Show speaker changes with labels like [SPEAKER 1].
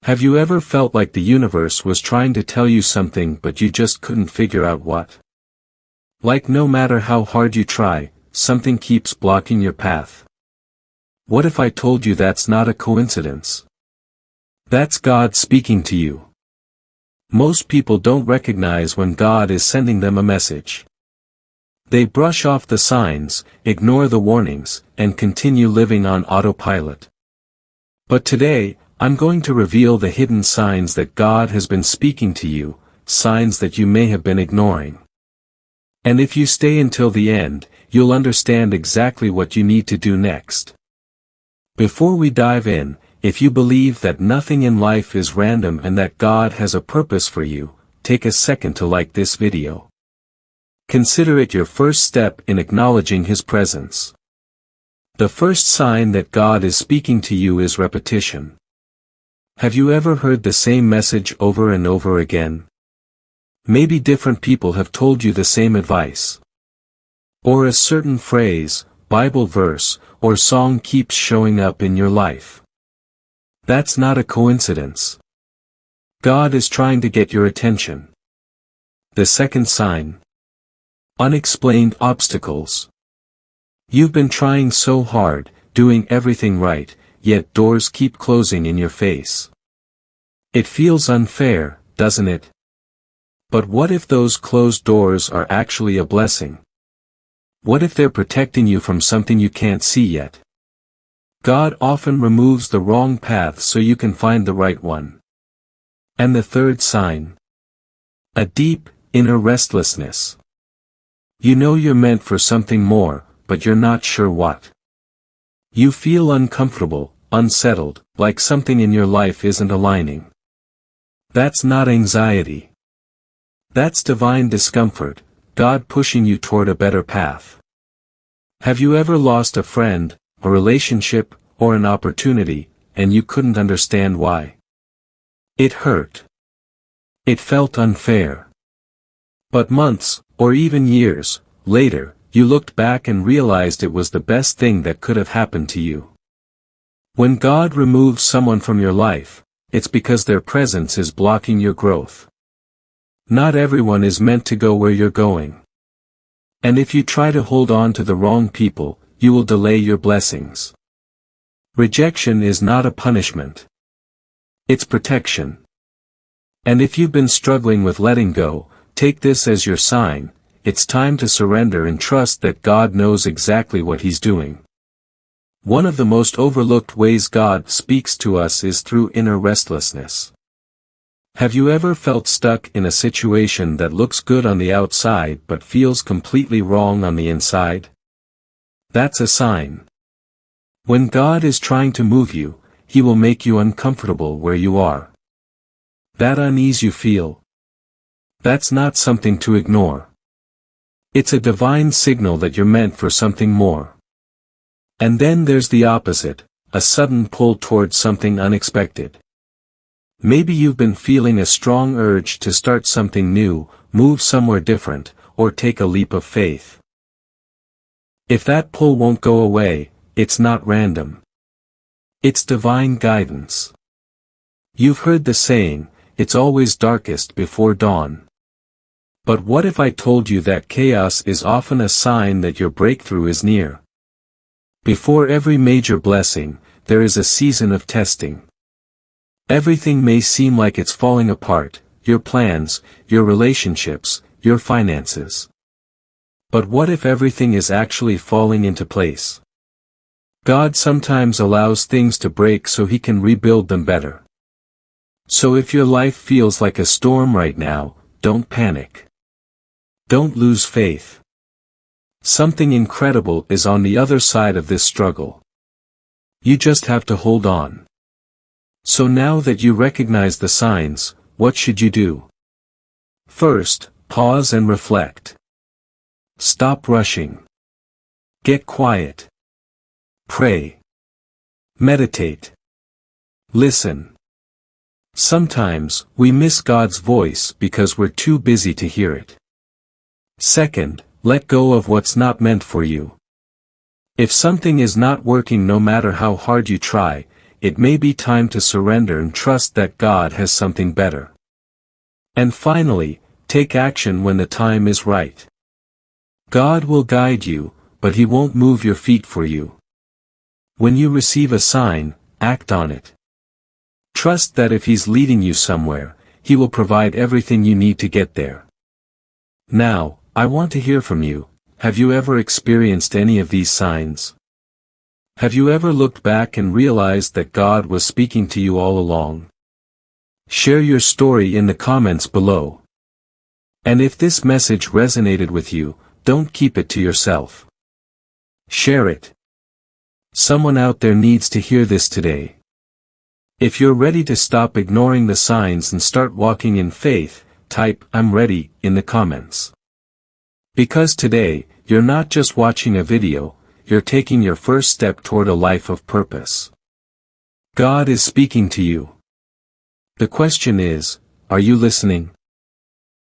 [SPEAKER 1] Have you ever felt like the universe was trying to tell you something but you just couldn't figure out what? Like no matter how hard you try, something keeps blocking your path. What if I told you that's not a coincidence? That's God speaking to you. Most people don't recognize when God is sending them a message. They brush off the signs, ignore the warnings, and continue living on autopilot. But today, I'm going to reveal the hidden signs that God has been speaking to you, signs that you may have been ignoring. And if you stay until the end, you'll understand exactly what you need to do next. Before we dive in, if you believe that nothing in life is random and that God has a purpose for you, take a second to like this video. Consider it your first step in acknowledging His presence. The first sign that God is speaking to you is repetition. Have you ever heard the same message over and over again? Maybe different people have told you the same advice. Or a certain phrase, Bible verse, or song keeps showing up in your life. That's not a coincidence. God is trying to get your attention. The second sign. Unexplained obstacles. You've been trying so hard, doing everything right, yet doors keep closing in your face. It feels unfair, doesn't it? But what if those closed doors are actually a blessing? What if they're protecting you from something you can't see yet? God often removes the wrong path so you can find the right one. And the third sign. A deep, inner restlessness. You know you're meant for something more, but you're not sure what. You feel uncomfortable, unsettled, like something in your life isn't aligning. That's not anxiety. That's divine discomfort, God pushing you toward a better path. Have you ever lost a friend, a relationship, or an opportunity, and you couldn't understand why? It hurt. It felt unfair. But months, or even years, later, you looked back and realized it was the best thing that could have happened to you. When God removes someone from your life, it's because their presence is blocking your growth. Not everyone is meant to go where you're going. And if you try to hold on to the wrong people, you will delay your blessings. Rejection is not a punishment. It's protection. And if you've been struggling with letting go, take this as your sign. It's time to surrender and trust that God knows exactly what He's doing. One of the most overlooked ways God speaks to us is through inner restlessness. Have you ever felt stuck in a situation that looks good on the outside but feels completely wrong on the inside? That's a sign. When God is trying to move you, He will make you uncomfortable where you are. That unease you feel, that's not something to ignore. It's a divine signal that you're meant for something more. And then there's the opposite, a sudden pull towards something unexpected. Maybe you've been feeling a strong urge to start something new, move somewhere different, or take a leap of faith. If that pull won't go away, it's not random. It's divine guidance. You've heard the saying, it's always darkest before dawn. But what if I told you that chaos is often a sign that your breakthrough is near? Before every major blessing, there is a season of testing. Everything may seem like it's falling apart, your plans, your relationships, your finances. But what if everything is actually falling into place? God sometimes allows things to break so He can rebuild them better. So if your life feels like a storm right now, don't panic. Don't lose faith. Something incredible is on the other side of this struggle. You just have to hold on. So now that you recognize the signs, what should you do? First, pause and reflect. Stop rushing. Get quiet. Pray. Meditate. Listen. Sometimes, we miss God's voice because we're too busy to hear it. Second, let go of what's not meant for you. If something is not working no matter how hard you try, it may be time to surrender and trust that God has something better. And finally, take action when the time is right. God will guide you, but He won't move your feet for you. When you receive a sign, act on it. Trust that if He's leading you somewhere, He will provide everything you need to get there. Now, I want to hear from you. Have you ever experienced any of these signs? Have you ever looked back and realized that God was speaking to you all along? Share your story in the comments below. And if this message resonated with you, don't keep it to yourself. Share it. Someone out there needs to hear this today. If you're ready to stop ignoring the signs and start walking in faith, type "I'm ready" in the comments. Because today, you're not just watching a video, you're taking your first step toward a life of purpose. God is speaking to you. The question is, are you listening?